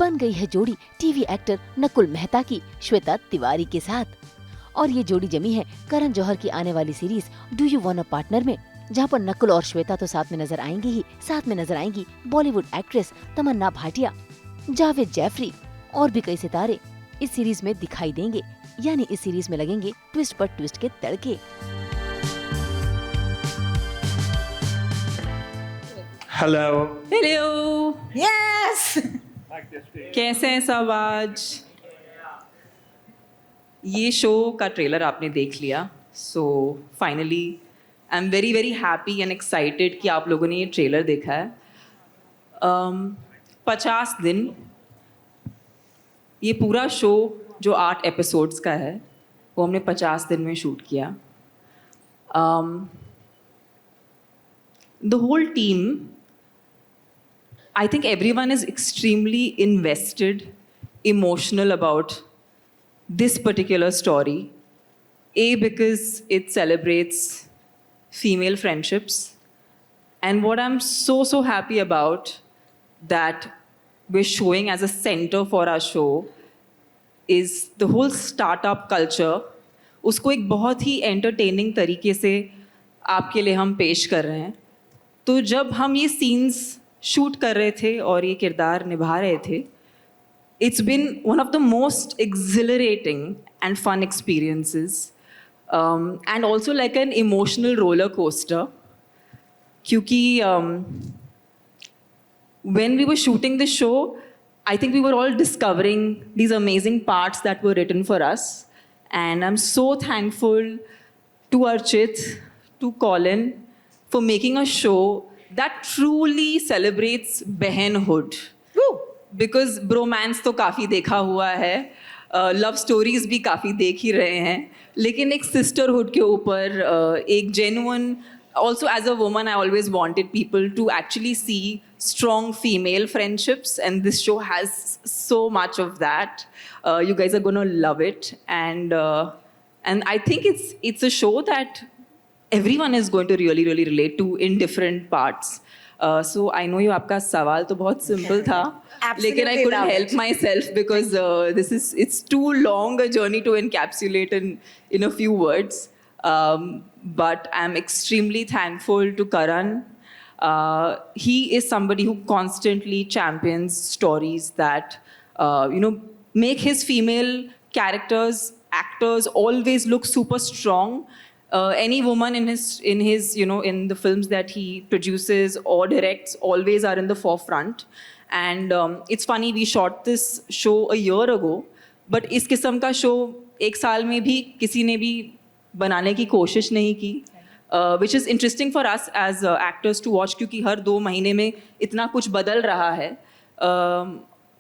बन गई है जोड़ी टीवी एक्टर नकुल मेहता की श्वेता तिवारी के साथ। और ये जोड़ी जमी है करण जौहर की आने वाली series do you want a partner में, जहाँ पर नकुल और श्वेता तो साथ में नजर आएंगी ही, साथ में नजर आएंगी बॉलीवुड एक्ट्रेस तमन्ना भाटिया, जावेद जैफरी और भी कई सितारे इस सीरीज में दिखाई देंगे। यानी इस सीरीज में लगेंगे ट्विस्ट पर ट्विस्ट के तड़के। हेलो। हेलो, यस कैसे हैं सब आज? ये शो का ट्रेलर आपने देख लिया, so finally I am very very happy and excited कि आप लोगों ने ये ट्रेलर देखा है। 50 दिन, ये पूरा शो जो 8 एपिसोड्स का है वो हमने 50 दिन में शूट किया। The whole team, I think everyone is extremely invested, emotional about this particular story. A, because it celebrates female friendships. And what I'm so happy about that we're showing as a center for our show is the whole startup culture. उसको एक बहुत ही entertaining तरीके से आपके लिए हम पेश कर रहे हैं। तो जब हम ये scenes शूट कर रहे थे और ये किरदार निभा रहे थे, it's been one of the most exhilarating and fun experiences, and also like an emotional roller coaster. क्योंकि when we were shooting the show, I think we were all discovering these amazing parts that were written for us, and I'm so thankful to Archit, to Colin for making a show that truly celebrates बहनहुड. Because bromance तो काफ़ी देखा हुआ है, love stories भी काफ़ी देख ही रहे हैं, लेकिन एक सिस्टरहुड के ऊपर एक genuine, also as a woman I always wanted people to actually see strong female friendships, and this show has so much of that. You guys are gonna love it, and I think it's a show that everyone is going to really relate to in different parts. So I know you, आपका सवाल तो बहुत simple था, लेकिन I couldn't help myself because it's too long a journey to encapsulate in a few words. But I'm extremely thankful to Karan. He is somebody who constantly champions stories that make his female characters, actors always look super strong. Any woman in his in the films that he produces or directs always are in the forefront. And it's funny, we shot this show a year ago, but इस किस्म का show एक साल में भी किसी ने भी बनाने की कोशिश नहीं की, which is interesting for us as actors to watch, क्योंकि हर 2 महीने में इतना कुछ बदल रहा है।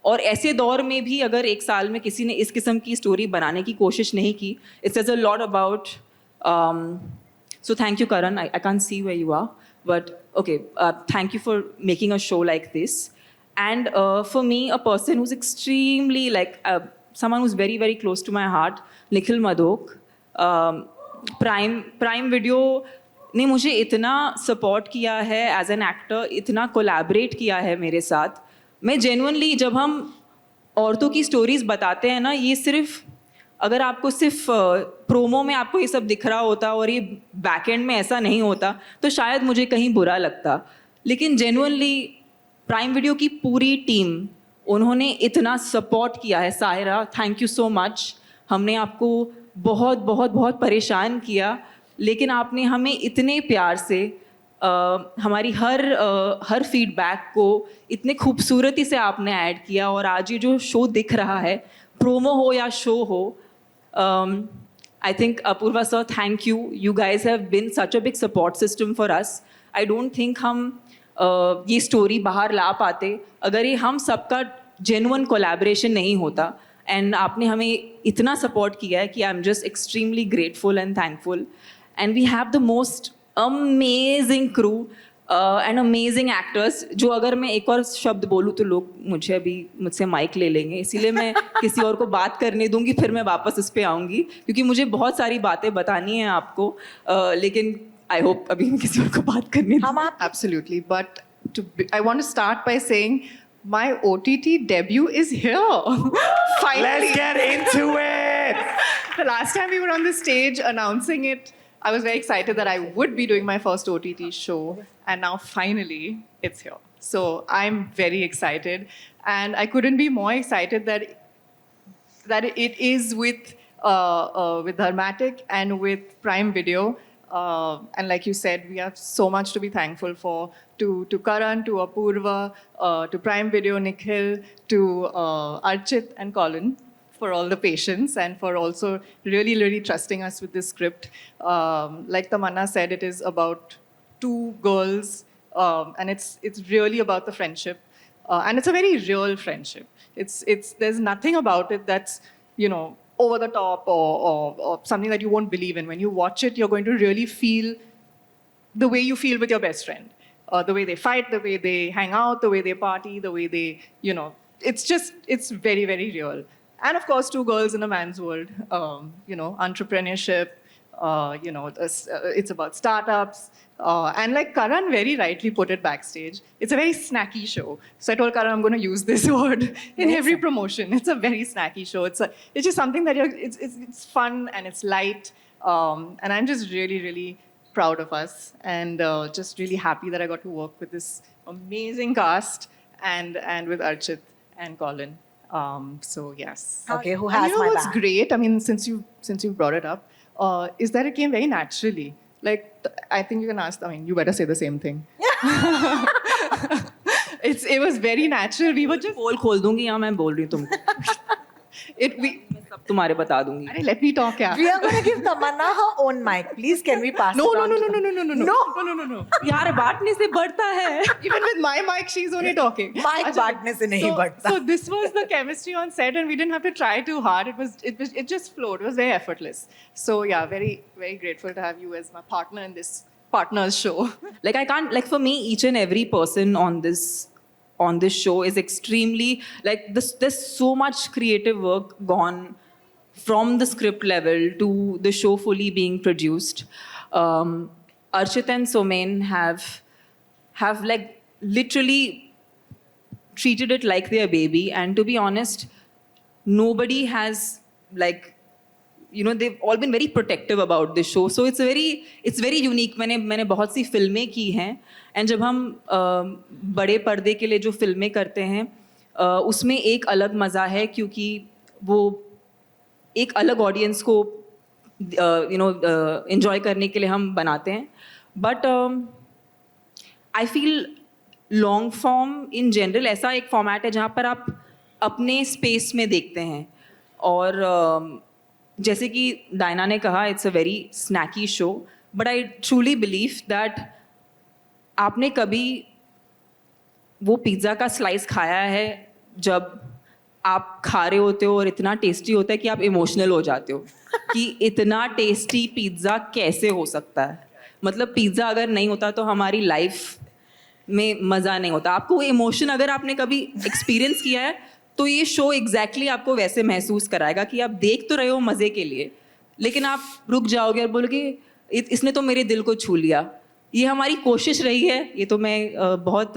और ऐसे दौर में भी अगर एक साल में किसी ने इस किस्म की स्टोरी बनाने की कोशिश नहीं की, it says a lot about. So thank you, Karan. I can't see where you are, but okay. Thank you for making a show like this. And for me, a person who's extremely someone who's very very close to my heart, Nikhil Madhok. Prime Video ने मुझे इतना support किया है as an actor, इतना collaborate किया है मेरे साथ. मैं genuinely, जब हम औरतों की stories बताते हैं ना, ये सिर्फ अगर आपको सिर्फ प्रोमो में आपको ये सब दिख रहा होता और ये बैक एंड में ऐसा नहीं होता तो शायद मुझे कहीं बुरा लगता, लेकिन जेन्युइनली प्राइम वीडियो की पूरी टीम, उन्होंने इतना सपोर्ट किया है। Sahira, thank you so much. हमने आपको बहुत बहुत बहुत परेशान किया, लेकिन आपने हमें इतने प्यार से हमारी हर फीडबैक को इतने खूबसूरती से आपने ऐड किया, और आज ये जो शो दिख रहा है, प्रोमो हो या शो हो, I think Apurva sir, thank you. You guys have been such a big support system for us. I don't think हम ये स्टोरी बाहर ला पाते अगर ये हम सबका जेन्युइन कोलैबोरेशन नहीं होता, एंड आपने हमें इतना सपोर्ट किया है कि I am just extremely grateful and thankful. And we have the most amazing crew and amazing actors, जो अगर मैं एक और शब्द बोलूँ तो लोग मुझसे माइक ले लेंगे, इसीलिए मैं किसी और को बात करने दूंगी, फिर मैं वापस इस पे आऊँगी क्योंकि मुझे बहुत सारी बातें बतानी हैं आपको, लेकिन आई होप अभी मैं किसी और को बात करने दूँ. Absolutely, but I want to start by saying My OTT debut is here. Finally. Let's get into it. The last time we were on the stage announcing it, I was very excited that I would be doing my first OTT show, and now finally it's here. So I'm very excited, and I couldn't be more excited that it is with Dharmatic and with Prime Video. And like you said, we have so much to be thankful for to Karan, to Apurva, to Prime Video, Nikhil, to Archit and Colin for all the patience and for also really, really trusting us with this script. Like Tamanna said, it is about two girls, and it's really about the friendship. And it's a very real friendship. There's nothing about it that's, over the top or something that you won't believe in. When you watch it, you're going to really feel the way you feel with your best friend. The way they fight, the way they hang out, the way they party, the way they, it's very, very real. And of course, two girls in a man's world, entrepreneurship, it's about startups. And like Karan very rightly put it backstage, it's a very snacky show. So I told Karan, I'm going to use this word in every promotion. It's a very snacky show. It's just something that it's fun and it's light. And I'm just really, really proud of us and just really happy that I got to work with this amazing cast and with Archit and Colin. So yes. Okay, who And has you know my what's back? great? I mean, since you brought it up, is that it came very naturally. Like, I think you can ask. I mean, you better say the same thing. It was very natural. We were just. पोल खोल दूंगी या मैं बोल रही हूँ तुमको मैं सब तुम्हारे बता दूंगी Arey, let me talk, yeah. We are going to give Tamanna her own mic. Please, can we pass No, it no, on no, to no, no, no, no, no, No. no. यार बांटने से बढ़ता है Even with my mic, she's only talking. Mic बांटने से नहीं बढ़ता. So this was the chemistry on set, and we didn't have to try too hard. It just flowed. It was very effortless. So yeah, very, very grateful to have you as my partner in this partners show. Like I can't, like for me, each and every person on this show is extremely like this. There's so much creative work gone from the script level to the show fully being produced. Archit and Somen have like literally treated it like their baby, and to be honest, nobody has like, they've all been very protective about this show. So it's very unique. मैंने बहुत सी फिल्में की हैं, and जब हम बड़े पर्दे के लिए जो फिल्में करते हैं, उसमें एक अलग मज़ा है क्योंकि वो एक अलग ऑडियंस को enjoy करने के लिए हम बनाते हैं. But I feel long form in general ऐसा एक फॉर्मेट है जहाँ पर आप अपने स्पेस में देखते हैं. और जैसे कि डायना ने कहा, it's a very snacky show, but I truly believe that आपने कभी वो पिज़्ज़ा का स्लाइस खाया है जब आप खा रहे होते हो और इतना टेस्टी होता है कि आप इमोशनल हो जाते हो कि इतना टेस्टी पिज़्ज़ा कैसे हो सकता है. मतलब पिज़्ज़ा अगर नहीं होता तो हमारी लाइफ में मज़ा नहीं होता. आपको वो इमोशन अगर आपने कभी एक्सपीरियंस किया है तो ये शो एग्जैक्टली आपको वैसे महसूस कराएगा कि आप देख तो रहे हो मज़े के लिए, लेकिन आप रुक जाओगे और बोलोगे इसने तो मेरे दिल को छू लिया. ये हमारी कोशिश रही है, ये तो मैं बहुत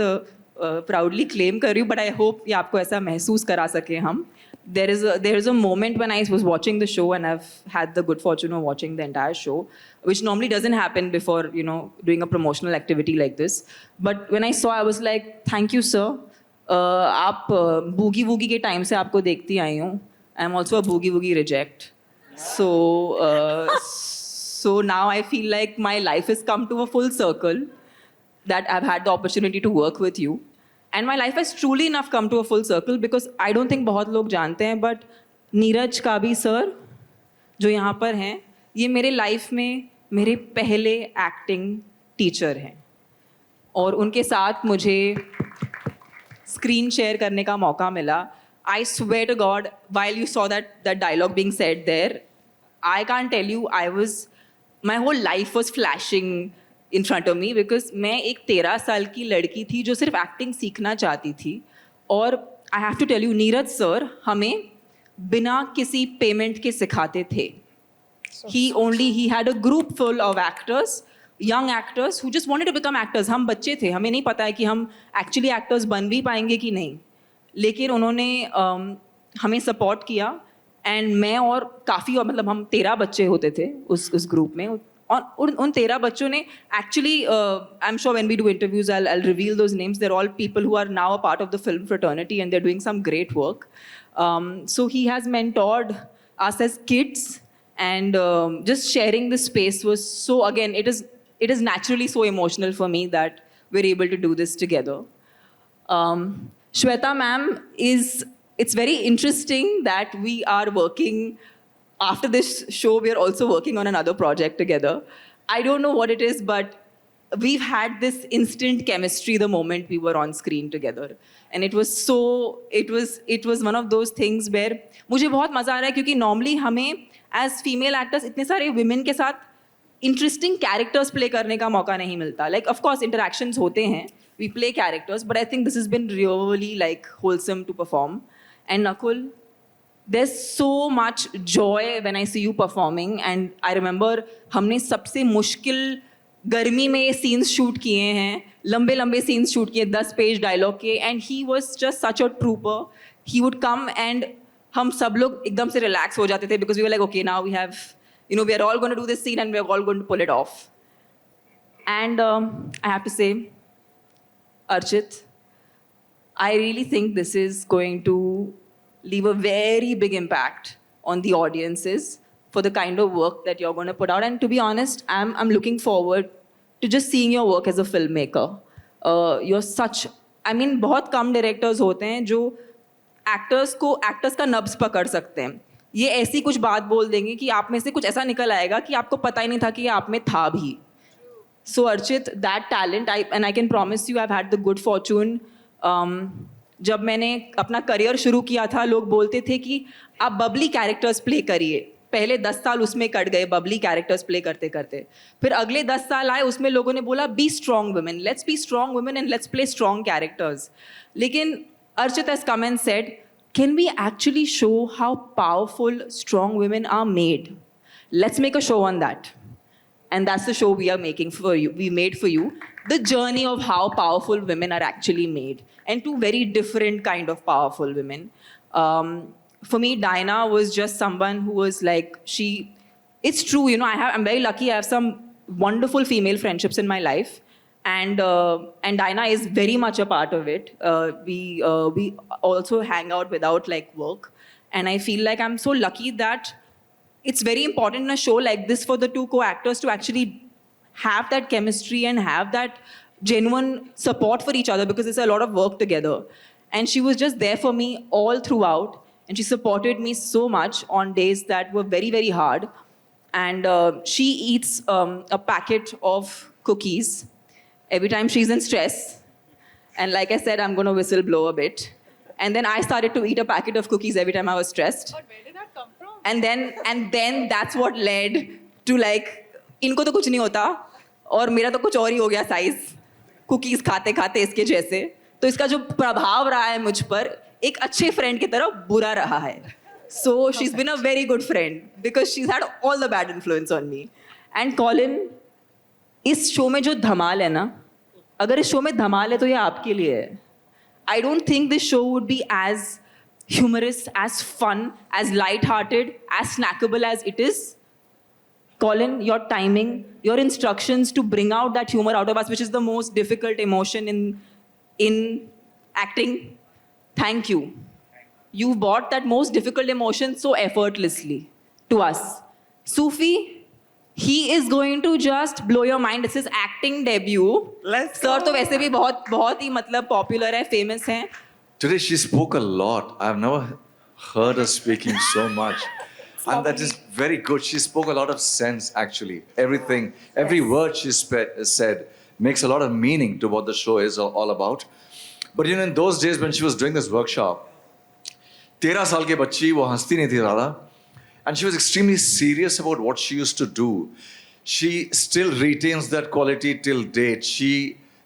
प्राउडली क्लेम कर रही हूँ, बट आई होप ये आपको ऐसा महसूस करा सके हम. There is a moment when I was watching the show, and I've had the good fortune of watching the entire show, which normally doesn't happen before, doing a promotional activity like this. But when I saw, I was like, thank you, sir. आप boogie woogie के time से आपको देखती आई हूँ. I am also a boogie woogie reject. So now I feel like my life has come to a full circle, that I've had the opportunity to work with you. And my life has truly enough come to a full circle because I don't think बहुत लोग जानते हैं, but Neeraj Kabi sir जो यहाँ पर हैं, ये मेरे लाइफ में मेरे पहले एक्टिंग टीचर हैं. और उनके साथ मुझे स्क्रीन शेयर करने का मौका मिला. I swear to God, while you saw that dialogue being said there, I can't tell you, my whole life was flashing in front of me because मैं एक 13 साल की लड़की थी जो सिर्फ एक्टिंग सीखना चाहती थी. और I have to tell you, Neeraj sir हमें बिना किसी पेमेंट के सिखाते थे. He had a group full of actors, young actors who just wanted to become actors. हम बच्चे थे, हमें नहीं पता है कि हम actually actors बन भी पाएंगे कि नहीं. लेकिन उन्होंने हमें सपोर्ट किया एंड मैं और काफ़ी और मतलब हम 13 बच्चे होते थे उस ग्रुप में और उन 13 बच्चों ने actually I am sure when we do interviews I reveal those names they're all people who are now a part of the film fraternity and they're doing some great work so he has mentored us as kids and just sharing this space was so again it is naturally so emotional for me that we're able to do this together. Shweta ma'am it's very interesting that we are working after this show we are also working on another project together. I don't know what it is but we've had this instant chemistry the moment we were on screen together and it was one of those things where मुझे बहुत मज़ा आ रहा है क्योंकि normally हमें as female actors इतने सारे women के साथ इंटरेस्टिंग कैरेक्टर्स प्ले करने का मौका नहीं मिलता लाइक ऑफ कोर्स इंटरेक्शंस होते हैं we play characters but I think this is been really like wholesome to perform and Nakul there's so much joy when I see you performing and I remember हमने सबसे मुश्किल गर्मी में ये scenes shoot किए हैं लंबे लंबे सीन्स शूट किए 10 पेज डायलॉग के and he was just such a trooper he would come and हम सब लोग एकदम से रिलैक्स हो जाते थे because we were like okay now we have you know we are all going to do this scene and we are all going to pull it off and I have to say Archit I really think this is going to leave a very big impact on the audiences for the kind of work that you're going to put out. And to be honest, I'm looking forward to just seeing your work as a filmmaker. You're such, I mean, बहुत कम directors होते हैं जो actors का नब्ज पकड़ सकते हैं. ये ऐसी कुछ बात बोल देंगे कि आप में से कुछ ऐसा निकल आएगा कि आपको पता ही नहीं था कि ये आप में था भी. So Archit, that talent, and I can promise you I've had the good fortune. जब मैंने अपना करियर शुरू किया था लोग बोलते थे कि आप बबली कैरेक्टर्स प्ले करिए पहले 10 साल उसमें कट गए बबली कैरेक्टर्स प्ले करते करते फिर अगले 10 साल आए उसमें लोगों ने बोला be strong women let's be strong women and let's play strong characters लेकिन Archit has come and said can we actually show how powerful strong women are made let's make a show on that and that's the show we are making for you. We made for you the journey of how powerful women are actually made, and two very different kind of powerful women. For me, Diana was just someone who was like It's true, you know. I'm very lucky. I have some wonderful female friendships in my life, and Diana is very much a part of it. We also hang out without like work, and I feel like I'm so lucky that. It's very important in a show like this for the two co-actors to actually have that chemistry and have that genuine support for each other because it's a lot of work together. And she was just there for me all throughout. And she supported me so much on days that were very, very hard. And she eats a packet of cookies every time she's in stress. And like I said, I'm going to whistle blow a bit. And then I started to eat a packet of cookies every time I was stressed. But where did that come from? And then that's what led to like इनको तो कुछ नहीं होता और मेरा तो कुछ और ही हो गया साइज कुकीज़ खाते खाते इसके जैसे तो इसका जो प्रभाव रहा है मुझ पर एक अच्छे फ्रेंड की तरह बुरा रहा है so she's been a very good friend because she's had all the bad influence on me and Colin इस शो में जो धमाल है ना अगर इस शो में धमाल है तो ये आपके लिए है I don't think this show would be as humorous, as fun, as light-hearted, as snackable as it is. Colin, your timing, your instructions to bring out that humor out of us, which is the most difficult emotion in acting. Thank you. You brought that most difficult emotion so effortlessly to us. Sufi, he is going to just blow your mind. It's his acting debut. Let's Sir, go. तो वैसे भी बहुत ही मतलब popular है, famous हैं. Today she spoke a lot. I've never heard her speaking so much. And that is very good. She spoke a lot of sense, actually. Everything, every word she said makes a lot of meaning to what the show is all about. But you know, in those days when she was doing this workshop, 13 साल की बच्ची वो हंसती नहीं थी ज़्यादा. And she was extremely serious about what she used to do. She still retains that quality till date. She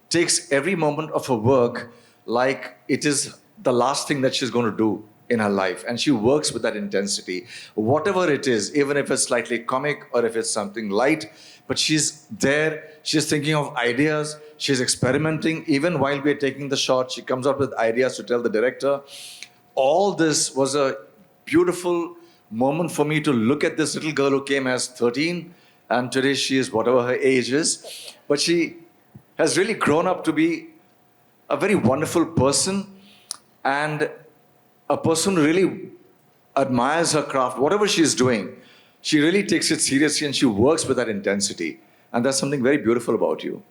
takes every moment of her work like it is the last thing that she's going to do in her life, and she works with that intensity, whatever it is, even if it's slightly comic or if it's something light, but she's there, she's thinking of ideas, She's experimenting. Even while we're taking the shot, she comes up with ideas to tell the director. All this was a beautiful moment for me to look at this little girl who came as 13, and today she is whatever her age is. But she has really grown up to be a very wonderful person and a person who really admires her craft. Whatever she's doing, she really takes it seriously and she works with that intensity. And that's something very beautiful about you.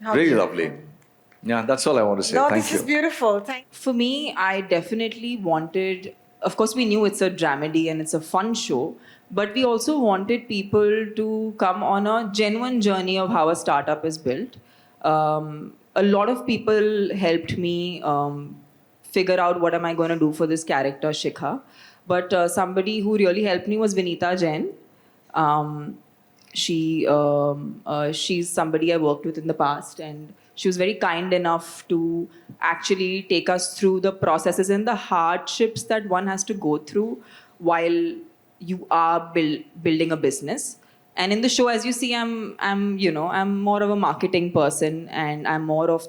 How Really beautiful. lovely. Yeah, that's all I want to say. No, Thank this you. is beautiful. Thank For me, I definitely wanted, of course, we knew it's a dramedy and it's a fun show, but we also wanted people to come on a genuine journey of how a startup is built. A lot of people helped me figure out what am I going to do for this character, Shikha. But somebody who really helped me was Vinita Jain. She's somebody I worked with in the past, and she was very kind enough to actually take us through the processes and the hardships that one has to go through while you are building a business. And in the show, as you see, I'm more of a marketing person, and I'm more of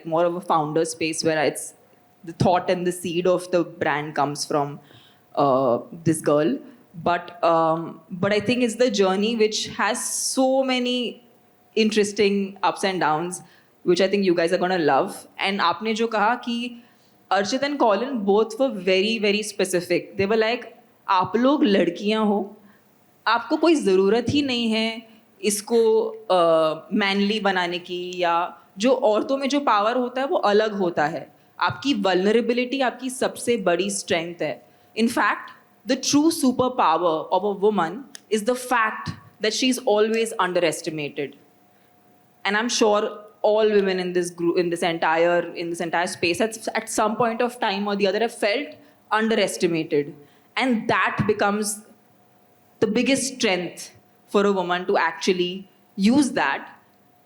more of a founder space where it's the thought and the seed of the brand comes from this girl. But I think it's the journey which has so many interesting ups and downs, which I think you guys are going to love. And आपने जो कहा कि Archit and Colin both were very, very specific. They were like, आप लोग लड़कियां हो, आपको कोई ज़रूरत ही नहीं है इसको मैनली बनाने की, या जो औरतों में जो पावर होता है वो अलग होता है. आपकी वल्नरेबिलिटी आपकी सबसे बड़ी स्ट्रेंथ है. In fact, the true superpower of a woman is the fact that she's always underestimated. And I'm sure all women in this group, in this entire space, at some point of time or the other, have felt underestimated, and that becomes the biggest strength for a woman to actually use that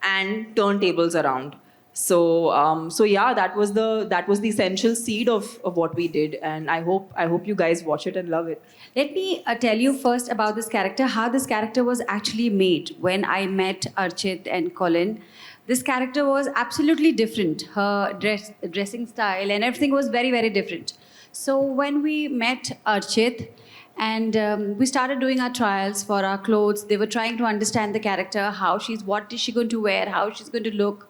and turn tables around. So yeah, that was the essential seed of what we did, and I hope you guys watch it and love it. Let me tell you first about this character, how this character was actually made. When I met Archit and Colin, this character was absolutely different. Her dressing style and everything was very, very different. So when we met Archit and we started doing our trials for our clothes, they were trying to understand the character, what is she going to wear, how she's going to look.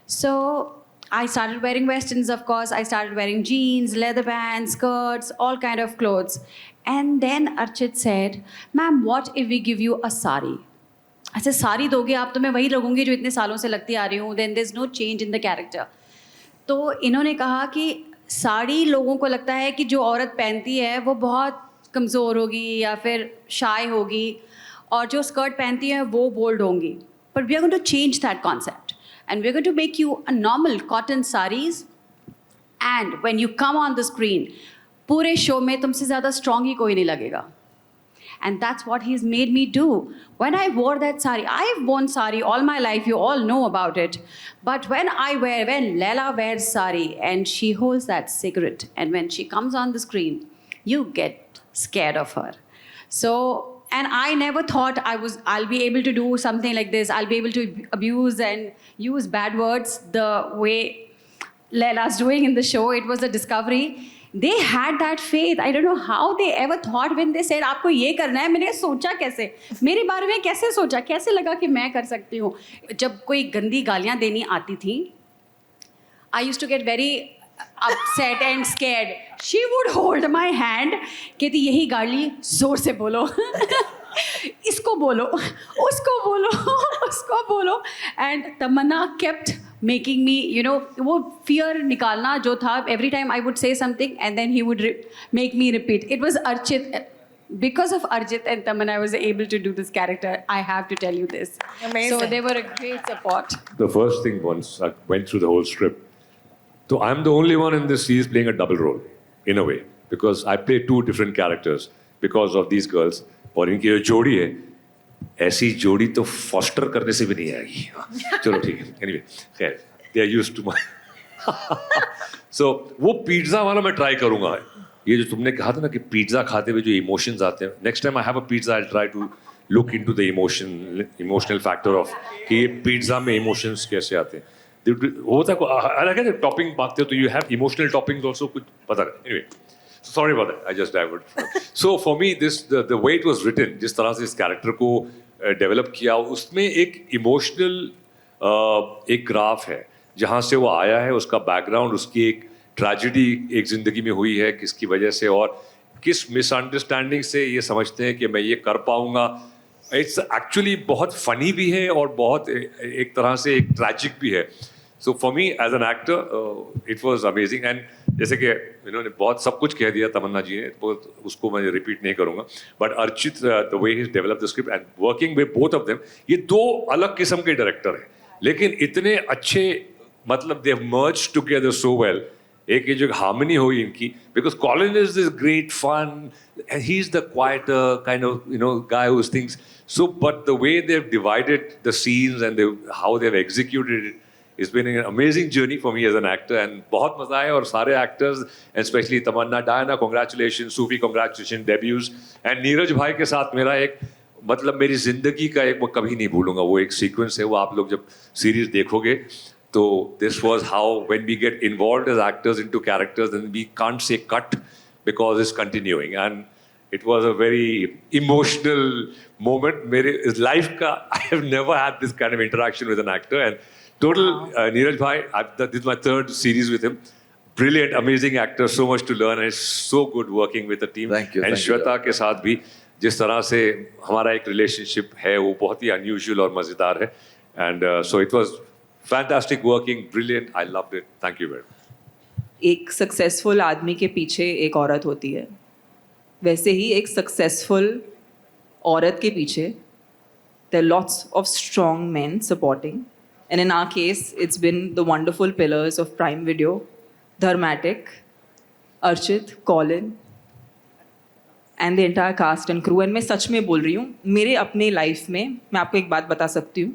So I started wearing westerns, of course. I started wearing jeans, leather bands, skirts, all kind of clothes. And then Archit said, "Ma'am, what if we give you a sari?" I said, "Sari दोगे आप तो मैं वही लगूंगी जो इतने सालों से लगती आ रही हूँ. Then there's no change in the character." तो इन्होंने कहा कि साड़ी लोगों को लगता है कि जो औरत पहनती है वो बहुत कमज़ोर होगी या फिर शाय होगी, और जो स्कर्ट पहनती है वो बोल्ड होंगी. But we are going to change that concept. And we're going to make you a normal cotton sarees. And when you come on the screen, पूरे शो में तुमसे ज़्यादा strong ही कोई नहीं लगेगा. And that's what he's made me do. When I wore that sari, I've worn sari all my life, you all know about it. But when Leila wears sari and she holds that cigarette, and when she comes on the screen, you get scared of her. And I never thought I'll be able to do something like this. I'll be able to abuse and use bad words the way Leila's doing in the show. It was a discovery. They had that faith. I don't know how they ever thought when they said, आपको ये करना है. मैंने सोचा कैसे? मेरे बारे में कैसे सोचा? कैसे लगा कि मैं कर सकती हूँ? जब कोई गंदी गालियाँ देनी आती थी, I used to get very upset and scared. She would hold my hand, कहती यही गाली जोर से बोलो, इसको बोलो, उसको बोलो, उसको बोलो. And Tamanna kept making me, वो fear निकालना जो था. Every time I would say something and then he would make me repeat. It was Archit. Because of Archit and Tamanna, I was able to do this character. I have to tell you this. Amazing. So they were a great support. The first thing, once I went through the whole script, so I'm the only one in this series playing a double role, in a way, because I play two different characters because of these girls. और इनकी जो जोड़ी है, ऐसी जोड़ी तो foster करने से भी नहीं आएगी. चलो ठीक है. Anyway, खैर, they are used to my. So वो पिज़्ज़ा वाला मैं try करूँगा. ये जो तुमने कहा था ना कि पिज़्ज़ा खाते हुए जो emotions आते हैं. Next time I have a pizza, I'll try to look into the emotional factor of कि ये pizza में emotions कैसे आते हैं. होता को अलग है टॉपिंग बांटते हो तो you have emotional toppings also कुछ पता नहीं. Anyway, sorry about that. I just diverted. So for me, the way it was written, जिस तरह से इस character को develop किया, उसमें एक emotional एक ग्राफ है जहाँ से वो आया है, उसका बैकग्राउंड, उसकी एक ट्रेजेडी एक जिंदगी में हुई है किसकी वजह से और किस मिसअंडरस्टैंडिंग से ये समझते हैं कि मैं ये कर पाऊंगा. इट्स एक्चुअली बहुत फनी भी है और बहुत एक तरह से एक ट्रैजिक भी है. So for me as an actor it was amazing. And जैसे कि इन्होंने बहुत सब कुछ कह दिया तमन्ना जी ने, तो उसको मैं रिपीट नहीं करूंगा. But Archit the way he develop the script and working with both of them, ये दो अलग किस्म के डायरेक्टर हैं लेकिन इतने अच्छे, मतलब दे मर्ज टुगेदर सो वेल. एक ये जो हार्मनी हुई इनकी, because Colin is this great fun, he is the quieter kind of guy who thinks so, but the way they've divided the scenes and how they've executed it, it's been an amazing journey for me as an actor. And बहुत मजा आया. और सारे actors, and especially Tamanna, Diana, congratulations, Sufi, congratulations, debuts. And Neeraj भाई के साथ मेरा एक, मतलब मेरी जिंदगी का एक, मैं कभी नहीं भूलूंगा वो एक सीक्वेंस है. वो आप लोग जब सीरीज देखोगे तो this was how when we get involved as actors into characters and we can't say cut because it's continuing. And it was a very emotional moment. मेरे इस life का I have never had this kind of interaction with an actor. And total Neeraj bhai, this is my third series with him. Brilliant, amazing actor, so much to learn, and it's so good working with the team. Thank you. And Shweta के साथ भी जिस तरह से हमारा एक relationship है वो बहुत ही unusual और मजेदार है. And so it was fantastic working, brilliant. I loved it. Thank you very much. एक सक्सेसफुल आदमी के पीछे एक औरत होती है, वैसे ही एक सक्सेसफुल औरत के पीछे there are lots of strong men supporting. And in our case, it's been the wonderful pillars of Prime Video, Dharmatic, Archit, Colin, and the entire cast and crew. And मैं सच में बोल रही हूँ, मेरे अपने लाइफ में मैं आपको एक बात बता सकती हूँ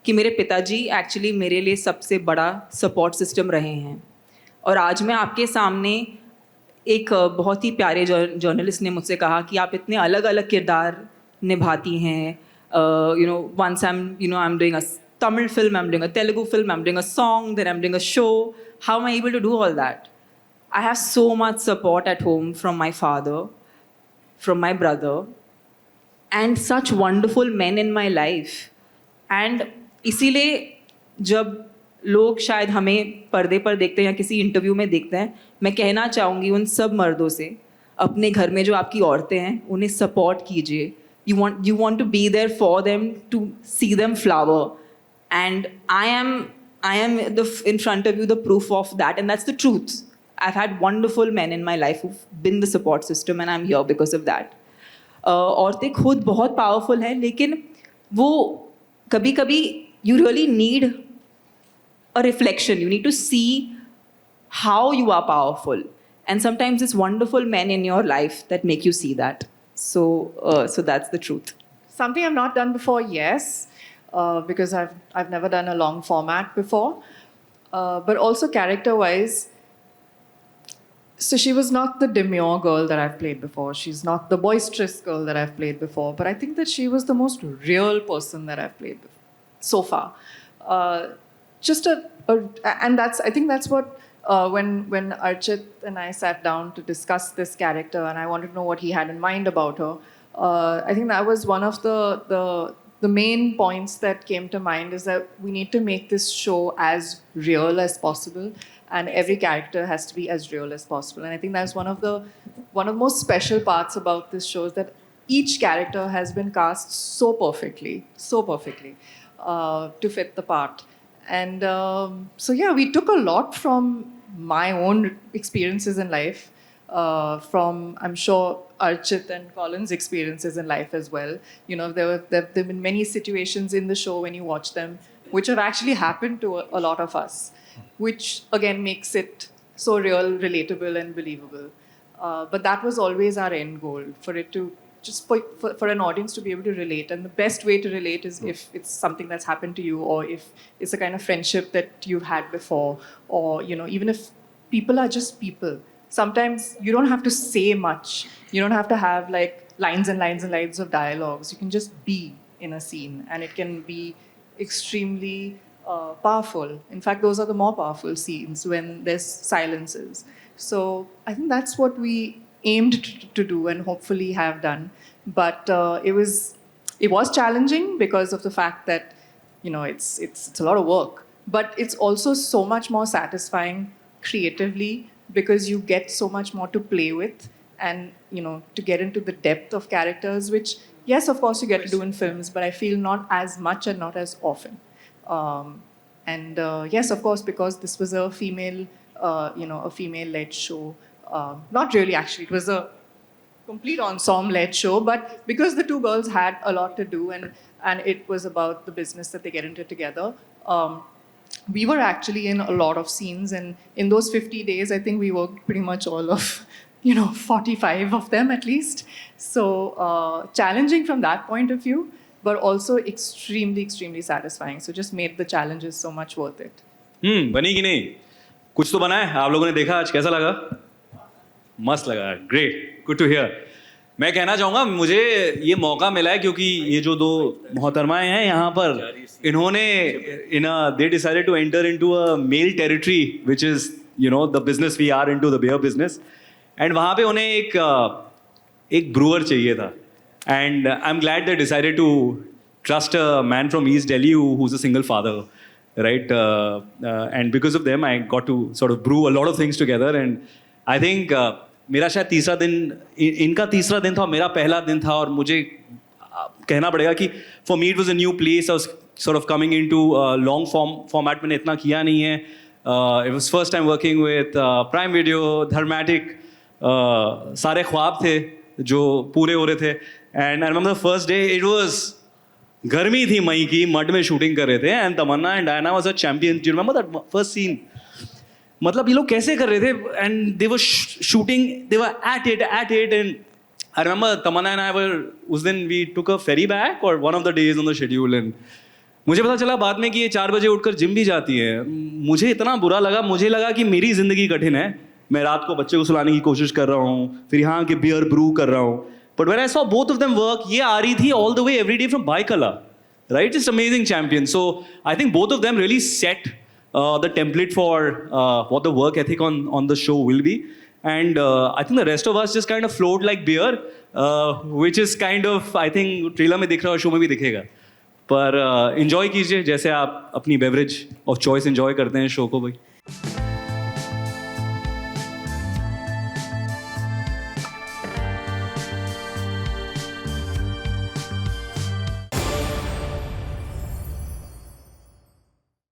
कि मेरे पिताजी एक्चुअली मेरे लिए सबसे बड़ा सपोर्ट सिस्टम रहे हैं. और आज मैं आपके सामने, एक बहुत ही प्यारे जर्नलिस्ट ने मुझसे कहा कि आप इतने अलग अलग किरदार निभाती हैं. Once I'm doing a Tamil film, I'm doing a Telugu film, I'm doing a song, then I'm doing a show. How am I able to do all that? I have so much support at home from my father, from my brother, and such wonderful men in my life. And इसीलिए जब लोग शायद हमें पर्दे पर देखते हैं या किसी इंटरव्यू में देखते हैं, मैं कहना चाहूँगी उन सब मर्दों से, अपने घर में जो आपकी औरतें हैं उन्हें सपोर्ट कीजिए. You want to be there for them, to see them flower. And I am in front of you the proof of that, and that's the truth. I've had wonderful men in my life who've been the support system, and I'm here because of that. औरतें खुद बहुत powerful हैं, लेकिन वो कभी-कभी you really need a reflection. You need to see how you are powerful. And sometimes it's wonderful men in your life that make you see that. So that's the truth. Something I've not done before, yes, because I've never done a long format before. But also character-wise, so she was not the demure girl that I've played before. She's not the boisterous girl that I've played before. But I think that she was the most real person that I've played before, so far. And I think that's what, when Archit and I sat down to discuss this character and I wanted to know what he had in mind about her, I think that was one of the main points that came to mind, is that we need to make this show as real as possible, and every character has to be as real as possible. And I think that's one of the most special parts about this show, is that each character has been cast so perfectly to fit the part. And so yeah, we took a lot from my own experiences in life, from, I'm sure, Archit and Colin's experiences in life as well. You know, there have been many situations in the show when you watch them which have actually happened to a lot of us, which again makes it so real, relatable, and believable. But that was always our end goal, for it to just for an audience to be able to relate. And the best way to relate is if it's something that's happened to you, or if it's a kind of friendship that you've had before, or, you know, even if people are just people. sometimes you don't have to say much. You don't have to have like lines and lines and lines of dialogues. You can just be in a scene, and it can be extremely powerful. In fact, those are the more powerful scenes when there's silences. So I think that's what we aimed to do and hopefully have done. But it was challenging because of the fact that it's a lot of work. But it's also so much more satisfying creatively because you get so much more to play with, and to get into the depth of characters, which yes, of course, you get to do in films, but I feel not as much and not as often. Yes, of course, because this was a female, a female-led show. Not really, actually. It was a complete ensemble-led show, but because the two girls had a lot to do, and it was about the business that they get into together, we were actually in a lot of scenes, and in those 50 days, I think we worked pretty much all of 45 of them at least. So challenging from that point of view, but also extremely, extremely satisfying. So just made the challenges so much worth it. बनी कि नहीं? कुछ तो बना है. आप लोगों ने देखा आज, कैसा लगा? मस्त लगा. Great, good to hear. मैं कहना चाहूँगा मुझे ये मौका मिला है क्योंकि ये जो दो मोहतरमाएं हैं यहाँ पर, इन्होंने they decided to enter into a male territory which is the business we are into the beer business. And वहाँ पे उन्हें एक ब्रूअर चाहिए था. And I am glad they decided to trust a man from east Delhi who is a single father, right? And because of them, I got to sort of brew a lot of things together. And I think मेरा शायद तीसरा दिन, इनका तीसरा दिन था, मेरा पहला दिन था. और मुझे कहना पड़ेगा कि for me it was a new place. I was sort of coming into long format. मैंने इतना किया नहीं है. It was first time working with Prime Video, Dharmatic. सारे ख्वाब थे जो पूरे हो रहे थे. And I remember the first day, it was गर्मी थी, मई की, मड में शूटिंग कर रहे थे. And Tamannaah and Diana was a champion. Do you remember that first scene? मतलब ये लोग कैसे कर रहे थे? And they were shooting, they were at it. And I remember Tamannaah and I were, उस दिन we took a ferry back और one of the days on the schedule. And मुझे पता चला बाद में कि ये 4 बजे उठकर जिम भी जाती है. मुझे इतना बुरा लगा, मुझे लगा कि मेरी ज़िंदगी कठिन है. मैं रात को बच्चे को सुलाने की कोशिश कर रहा हूँ, फिर यहाँ के बियर ब्रू कर रहा हूँ. But when I saw both of them work, ये आ रही थी all the way every day from Baikala, right? Just amazing champions. So I think both of them really set the template for what the work ethic on the show will be. And I think the rest of us just kind of flowed like beer, which is kind of, I think trailer में दिख रहा है और show में भी दिखेगा. पर enjoy कीजिए जैसे आप अपनी beverage of choice enjoy करते हैं show को भाई.